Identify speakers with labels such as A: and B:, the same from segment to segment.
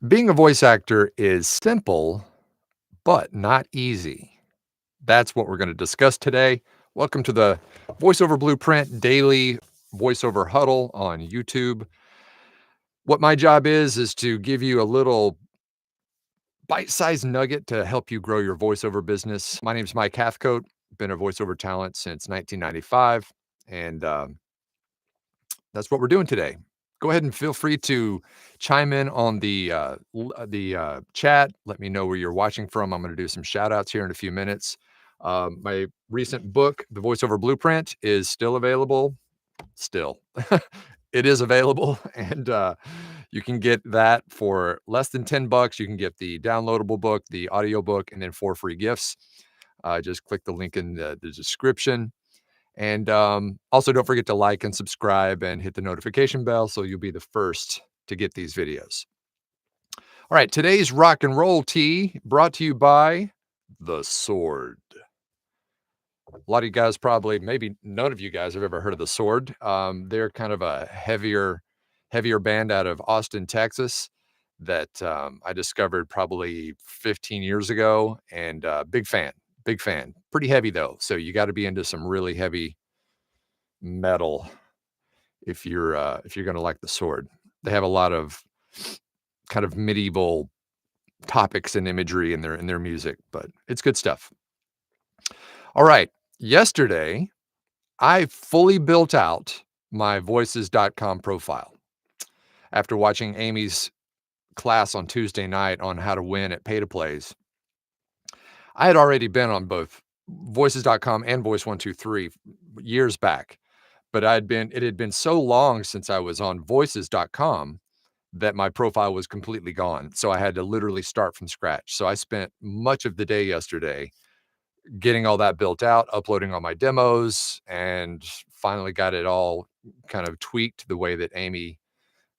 A: Being a voice actor is simple, but not easy. That's what we're going to discuss today. Welcome to the Voiceover Blueprint Daily Voiceover Huddle on YouTube. What my job is to give you a little bite-sized nugget to help you grow your voiceover business. My name's Mike Hathcote. Been a voiceover talent since 1995, and that's what we're doing today. Go ahead and feel free to chime in on the chat. Let me know where you're watching from. I'm going to do some shout outs here in a few minutes. My recent book, The Voiceover Blueprint, is still available. Still, it is available, and you can get that for less than $10. You can get the downloadable book, the audio book, and then 4 free gifts. Just click the link in the description. And also, don't forget to like and subscribe and hit the notification bell so you'll be the first to get these videos. All right, today's rock and roll tea brought to you by The Sword. A lot of you guys probably, maybe none of you guys have ever heard of The Sword. They're kind of a heavier band out of Austin, Texas that I discovered probably 15 years ago, and big fan, big fan. Pretty heavy though, so you got to be into some really heavy metal if you're gonna like The Sword. They have a lot of kind of medieval topics and imagery in their music, but it's good stuff. All right. Yesterday, I fully built out my voices.com profile after watching Amy's class on Tuesday night on how to win at pay to plays. I had already been on both voices.com and voice 123 years back, but it had been so long since I was on voices.com that my profile was completely gone. So I had to literally start from scratch. So I spent much of the day yesterday getting all that built out, uploading all my demos, and finally got it all kind of tweaked the way that Amy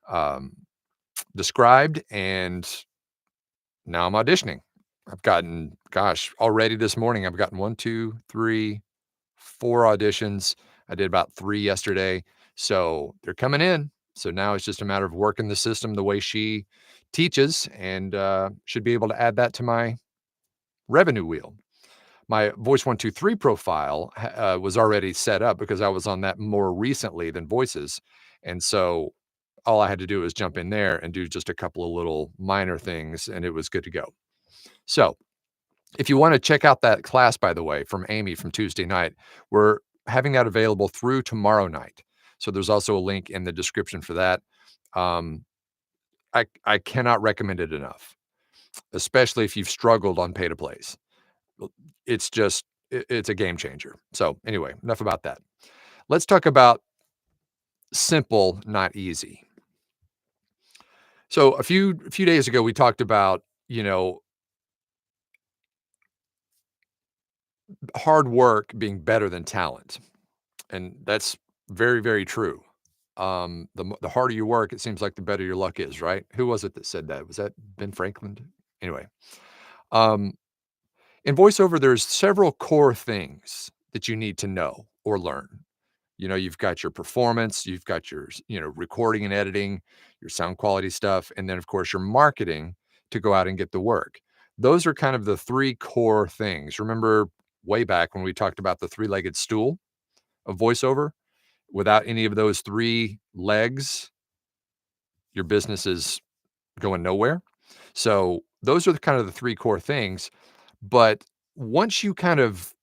A: um, described. And now I'm auditioning. I've gotten, gosh, already this morning, I've gotten 1, 2, 3, 4 auditions. I did about 3 yesterday. So they're coming in. So now it's just a matter of working the system the way she teaches, and should be able to add that to my revenue wheel. My Voice 123 profile was already set up because I was on that more recently than Voices. And so all I had to do was jump in there and do just a couple of little minor things, and it was good to go. So if you want to check out that class, by the way, from Amy from Tuesday night, we're having that available through tomorrow night. So there's also a link in the description for that. Um, I cannot recommend it enough, especially if you've struggled on pay to plays. It's just it's a game changer. So anyway, enough about that. Let's talk about simple, not easy. So a few days ago, we talked about, hard work being better than talent. And that's very, very true. The harder you work, it seems like the better your luck is, right? Who was it that said that? Was that Ben Franklin? Anyway, um, in voiceover, there's several core things that you need to know or learn. You've got your performance, you've got your, recording and editing, your sound quality stuff, and then of course your marketing to go out and get the work. Those are kind of the 3 core things. Remember way back when we talked about the 3-legged stool of voiceover? Without any of those 3 legs, your business is going nowhere. So those are the kind of the 3 core things. But once you kind of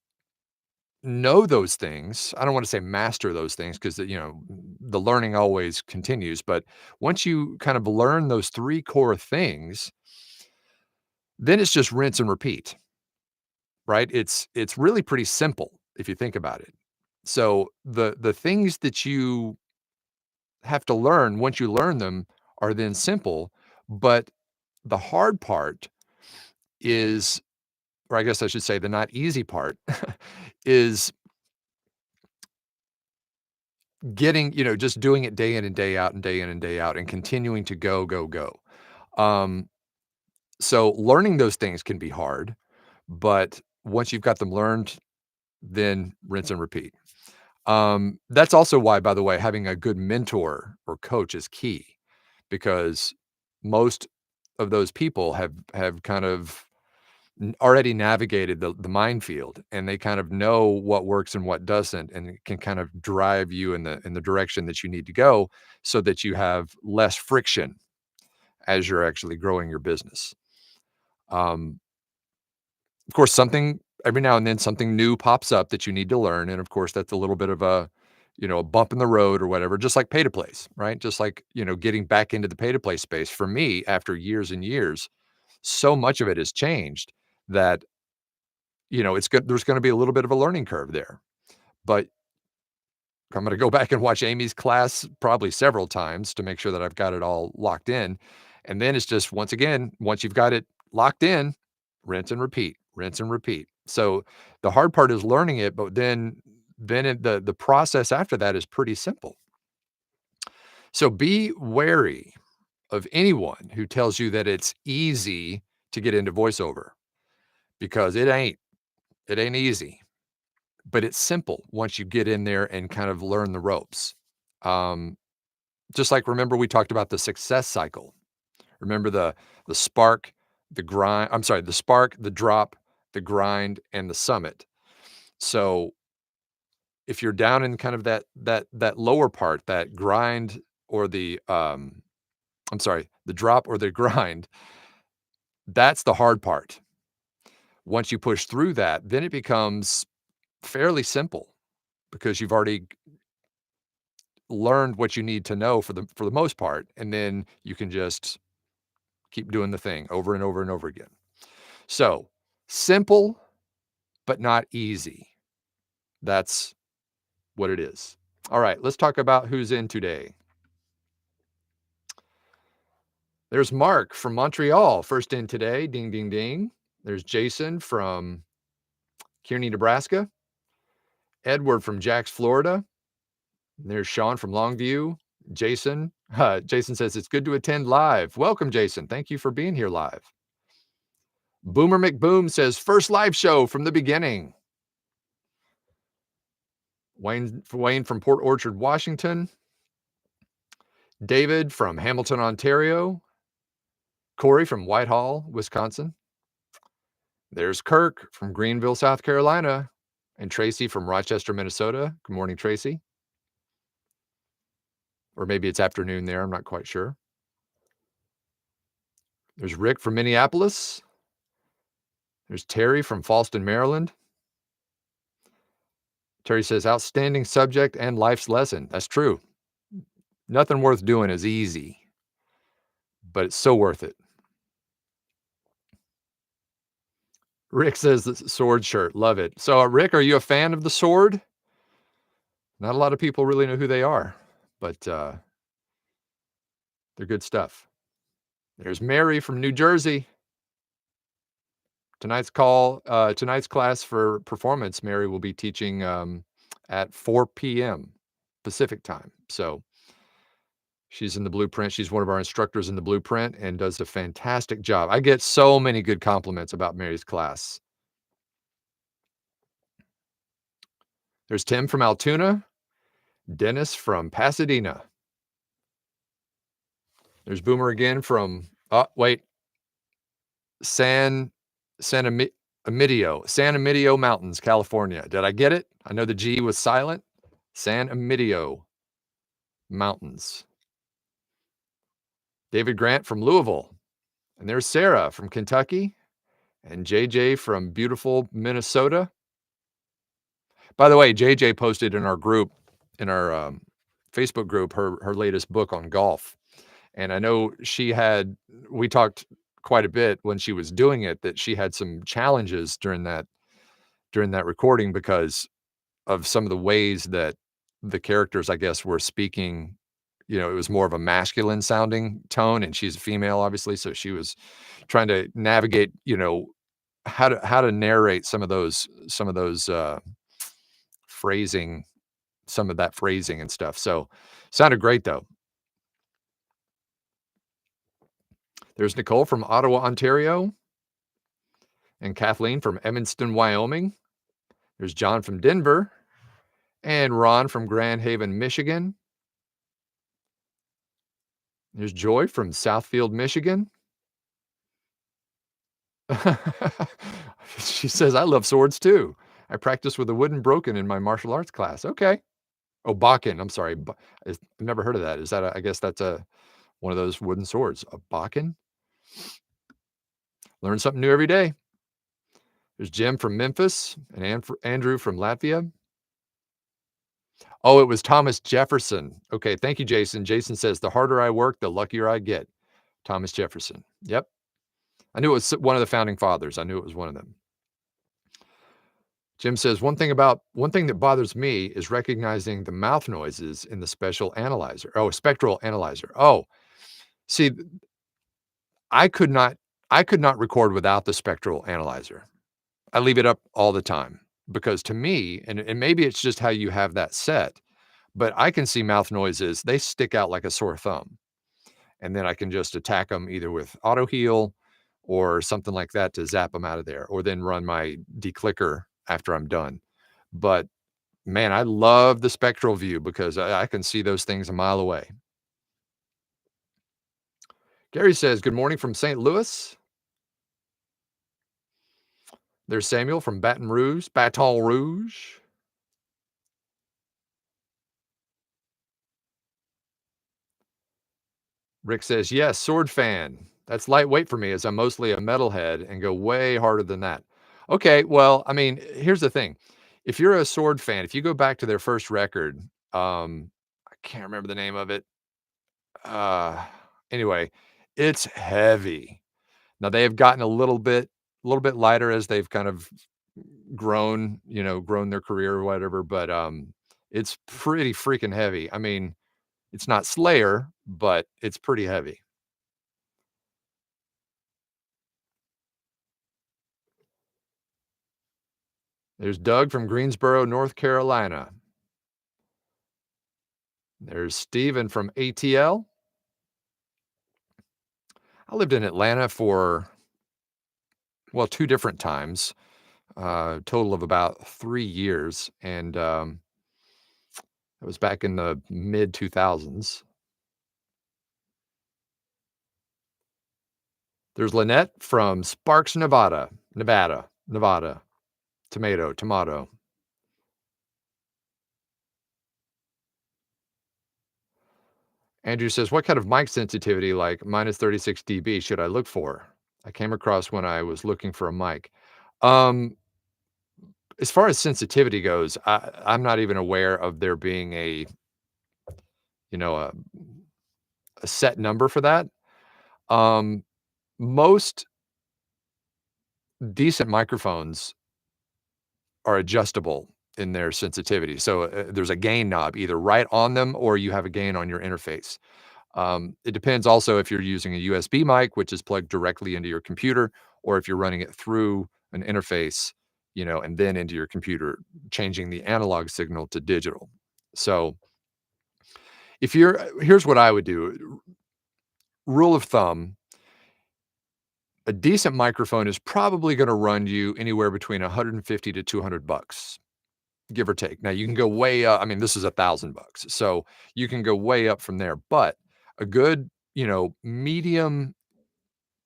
A: know those things, I don't want to say master those things because the learning always continues. But once you kind of learn those 3 core things, then it's just rinse and repeat, right? It's really pretty simple if you think about it. So the things that you have to learn, once you learn them, are then simple, but the hard part is, or I guess I should say the not easy part is getting, just doing it day in and day out and day in and day out and continuing to go, go, go. Um, so learning those things can be hard, but once you've got them learned, then rinse and repeat. That's also why, by the way, having a good mentor or coach is key because most of those people have kind of already navigated the minefield, and they kind of know what works and what doesn't, and it can kind of drive you in the direction that you need to go so that you have less friction as you're actually growing your business. Um, of course, something every now and then something new pops up that you need to learn, and of course, that's a little bit of a, a bump in the road or whatever, just like pay to plays, right? Just like, getting back into the pay to play space for me after years and years, so much of it has changed that, it's good. There's going to be a little bit of a learning curve there, but I'm going to go back and watch Amy's class probably several times to make sure that I've got it all locked in. And then it's just, once again, once you've got it locked in, rinse and repeat, rinse and repeat. So the hard part is learning it, but the process after that is pretty simple. So be wary of anyone who tells you that it's easy to get into voiceover, because it ain't easy, but it's simple once you get in there and kind of learn the ropes. Um, just like, remember, we talked about the success cycle. Remember the spark, the grind. I'm sorry, the spark, the drop, the grind, and the summit. So if you're down in kind of that lower part, that grind, or I'm sorry, the drop or the grind, that's the hard part. Once you push through that, then it becomes fairly simple because you've already learned what you need to know for the most part, and then you can just keep doing the thing over and over and over again. So, simple but not easy. That's what it is. All right, let's talk about who's in today. There's Mark from Montreal, first in today. Ding, ding, ding. There's Jason from Kearney, Nebraska. Edward from Jax, Florida. And there's Sean from Longview. Jason says it's good to attend live. Welcome, Jason. Thank you for being here live. Boomer McBoom says first live show from the beginning. Wayne from Port Orchard, Washington. David from Hamilton, Ontario. Corey from Whitehall, Wisconsin. There's Kirk from Greenville, South Carolina. And Tracy from Rochester, Minnesota. Good morning, Tracy. Or maybe it's afternoon there. I'm not quite sure. There's Rick from Minneapolis. There's Terry from Fallston, Maryland. Terry says, outstanding subject and life's lesson. That's true. Nothing worth doing is easy, but it's so worth it. Rick says the sword shirt. Love it. So, Rick, are you a fan of the sword? Not a lot of people really know who they are, but they're good stuff. There's Mary from New Jersey. Tonight's class for performance, Mary will be teaching at 4 p.m. Pacific time. So she's in the Blueprint. She's one of our instructors in the Blueprint and does a fantastic job. I get so many good compliments about Mary's class. There's Tim from Altoona. Dennis from Pasadena. There's Boomer again from, San Emidio Mountains, California. Did I get it? I know the G was silent. San Emidio Mountains. David Grant from Louisville. And there's Sarah from Kentucky. And JJ from beautiful Minnesota. By the way, JJ posted in our group, in our Facebook group, her latest book on golf. And I know we talked quite a bit when she was doing it, that she had some challenges during that recording because of some of the ways that the characters, I guess, were speaking. It was more of a masculine sounding tone, and she's a female, obviously. So she was trying to navigate, how to narrate some of those phrasing, some of that phrasing and stuff. So sounded great though. There's Nicole from Ottawa, Ontario. And Kathleen from Evanston, Wyoming. There's John from Denver. And Ron from Grand Haven, Michigan. There's Joy from Southfield, Michigan. She says, "I love swords too. I practiced with a wooden broken in my martial arts class." Okay. Oh, Bakken, I'm sorry, I've never heard of that. Is that I guess that's one of those wooden swords. A Bakken? Learn something new every day. There's Jim from Memphis and Andrew from Latvia. Oh, it was Thomas Jefferson. Okay, thank you, Jason. Jason says, "The harder I work, the luckier I get." Thomas Jefferson. Yep. I knew it was one of the founding fathers. I knew it was one of them. Jim says, one thing that bothers me is recognizing the mouth noises in the spectral analyzer. Oh, see, I could not I could not record without the spectral analyzer. I leave it up all the time because to me, and maybe it's just how you have that set, but I can see mouth noises, they stick out like a sore thumb. And then I can just attack them either with auto heal or something like that to zap them out of there, or then run my declicker after I'm done. But man, I love the spectral view because I can see those things a mile away. Gary says, "Good morning from St. Louis." There's Samuel from Baton Rouge. Rick says, "Yes, sword fan. That's lightweight for me as I'm mostly a metalhead and go way harder than that." Okay, well, I mean, here's the thing. If you're a sword fan, if you go back to their first record, I can't remember the name of it. Uh, anyway, it's heavy. Now they have gotten a little bit lighter as they've kind of grown their career or whatever, but it's pretty freaking heavy. I mean, it's not Slayer, but it's pretty heavy. There's Doug from Greensboro, North Carolina. There's Steven from ATL. I lived in Atlanta for, well, 2 different times, total of about 3 years, and, it was back in the mid-2000s. There's Lynette from Sparks, Nevada. Tomato. Andrew says, "What kind of mic sensitivity, like -36 dB, should I look for? I came across when I was looking for a mic." Um, as far as sensitivity goes, I'm not even aware of there being you know, a set number for that. Um, most decent microphones are adjustable in their sensitivity. So, there's a gain knob either right on them or you have a gain on your interface. It depends also if you're using a USB mic, which is plugged directly into your computer, or if you're running it through an interface, and then into your computer, changing the analog signal to digital. So, here's what I would do. Rule of thumb, a decent microphone is probably gonna run you anywhere between 150 to 200 bucks, give or take. Now you can go way up. I mean, this is 1,000 bucks, so you can go way up from there, but a good, medium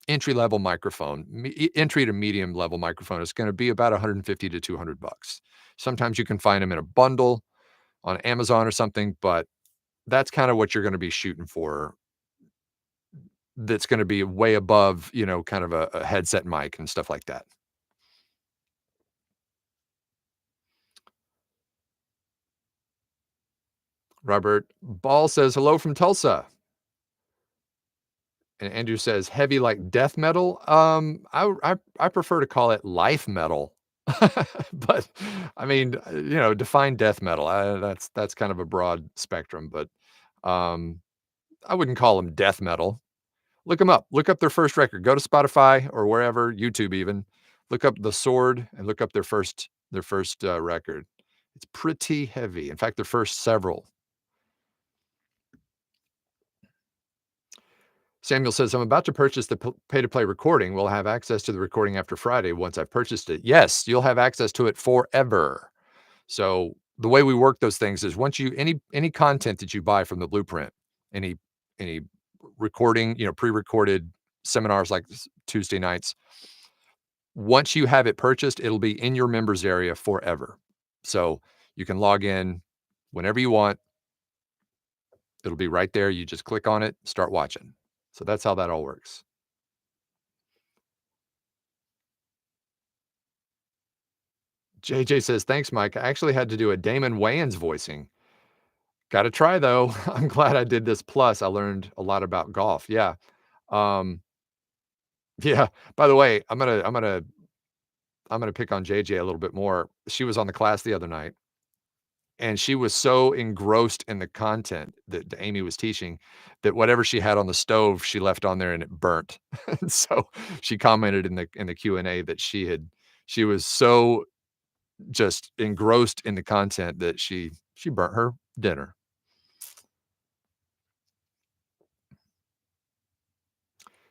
A: entry level microphone, entry to medium level microphone is gonna be about 150 to 200 bucks. Sometimes you can find them in a bundle on Amazon or something, but that's kinda what you're gonna be shooting for. That's gonna be way above, kind of a headset mic and stuff like that. Robert Ball says, "Hello from Tulsa." And Andrew says, "Heavy like death metal?" I prefer to call it life metal. But, I mean, define death metal. That's kind of a broad spectrum, but, um, I wouldn't call them death metal. Look them up. Look up their first record. Go to Spotify or wherever, YouTube even. Look up The Sword and look up their first record. It's pretty heavy. In fact, their first several. Samuel says, "I'm about to purchase the pay-to-play recording. Will I have access to the recording after Friday once I've purchased it?" Yes, you'll have access to it forever. So, the way we work those things is once you any content that you buy from the Blueprint, any any recording, pre-recorded seminars like Tuesday nights, Once you have it purchased, it'll be in your members area forever. So you can log in whenever you want. It'll be right there. You just click on it, start watching. So that's how that all works. JJ says, "Thanks, Mike. I actually had to do a Damon Wayans voicing. Gotta try though. I'm glad I did this. Plus, I learned a lot about golf." Yeah. Um, yeah. By the way, I'm gonna pick on JJ a little bit more. She was on the class the other night, and she was so engrossed in the content that Amy was teaching that whatever she had on the stove, she left on there and it burnt. And so she commented in the Q&A that she was so just engrossed in the content that she burnt her dinner.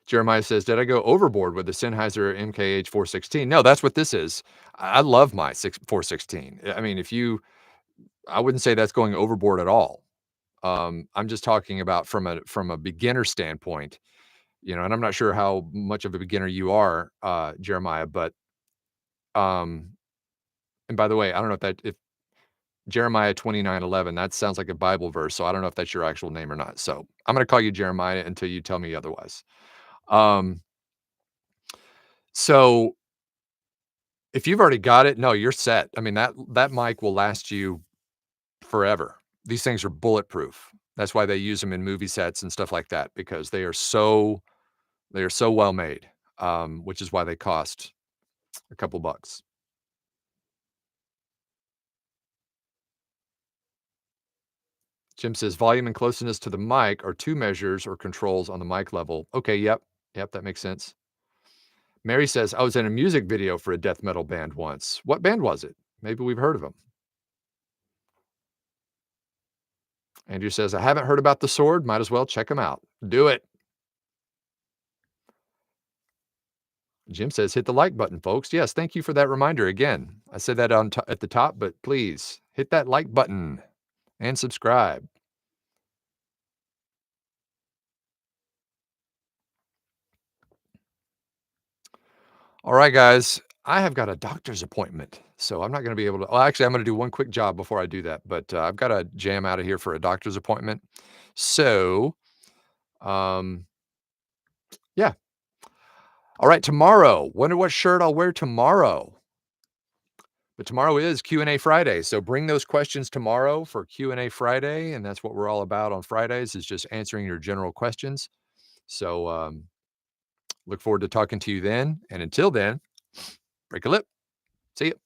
A: Jeremiah says, "Did I go overboard with the Sennheiser MKH 416?" No, that's what this is. I love my 416. I mean, I wouldn't say that's going overboard at all. I'm just talking about from a beginner standpoint, and I'm not sure how much of a beginner you are, Jeremiah, but um, and by the way, I don't know if Jeremiah 29:11, that sounds like a Bible verse, so I don't know if that's your actual name or not. So I'm gonna call you Jeremiah until you tell me otherwise. Um, so if you've already got it, no, you're set. I mean, that mic will last you forever. These things are bulletproof. That's why they use them in movie sets and stuff like that because they are so well made, which is why they cost a couple bucks. Jim says volume and closeness to the mic are two measures or controls on the mic level. Okay, yep, yep, that makes sense. Mary says I was in a music video for a death metal band once. What band was it? Maybe we've heard of them. Andrew says I haven't heard about the sword. Might as well check them out. Do it. Jim says hit the like button, folks. Yes, thank you for that reminder again. I said that at the top, but please hit that like button and subscribe. All right, guys. I have got a doctor's appointment, so I'm not going to be able to. Well, actually, I'm going to do one quick job before I do that, but I've got to jam out of here for a doctor's appointment. So, um, yeah. All right, tomorrow. Wonder what shirt I'll wear tomorrow. But tomorrow is Q&A Friday, so bring those questions tomorrow for Q&A Friday, and that's what we're all about on Fridays is just answering your general questions. So, look forward to talking to you then, and until then, break a lip. See you.